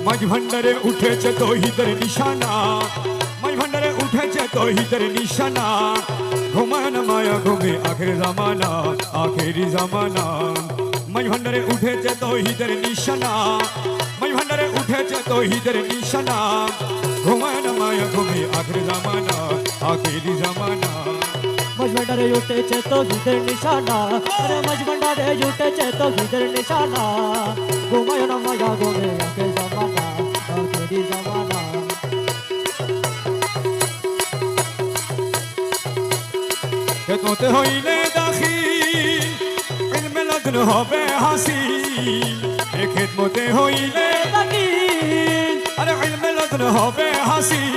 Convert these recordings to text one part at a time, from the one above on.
মাঝ ভান্ডারে উঠেছে তৌহিদের নিশানা, মাঝ ভান্ডারে উঠেছে তৌহিদের নিশানা। ঘুমায় না মায়া ঘুমে আখের জামানা, আখেরি জামানা। মাঝ ভান্ডারে উঠেছে তৌহিদের নিশানা, মাঝ ভান্ডারে উঠেছে তৌহিদের নিশানা। ঘুমায় না মায়া ঘুমে আখের জামানা, আখেরি জামানা। মাঝ ভান্ডারে উঠেছে তৌহিদের নিশানা, আরে মাঝ ভান্ডারে উঠেছে তৌহিদের নিশানা। ঘুমায় না মায়া ঘুমে আখের জামানা, আখেরি জামানা। খেদমতে হইলে দাখিল, ইলমে লগ্ন হবে হাসিল। এ খেদমতে হইলে দাখিল, আরে ইলমে লগ্ন হবে হাসিল।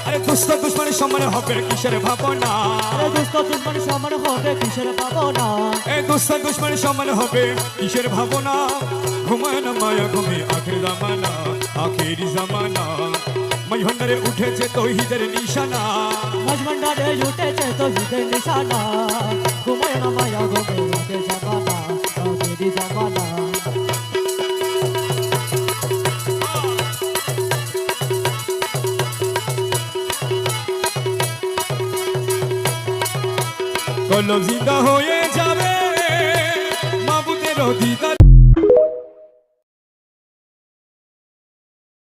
আরে দুষ্ট দুশ্মনের সমান হবে কিসের ভাবনা, আরে দুষ্ট দুশ্মন সমান হবে কিসের ভাবনা। এ দুষ্ট দুশ্মনের সমান হবে কিসের ভাবনা। ঘুমায় না মায়া ঘুমে আখের জামানা, আখেরি জামানা। মাঝ ভান্ডারে উঠেছে তৌহিদের নিশানা, মাঝ ভান্ডারে উঠেছে তৌহিদের নিশানা। ঘুমায় না মায়া ঘুমে আখের জামানা, আখেরি জামানা। কলম জিন্দা হয়ে যাবে, মাবুদের দিদার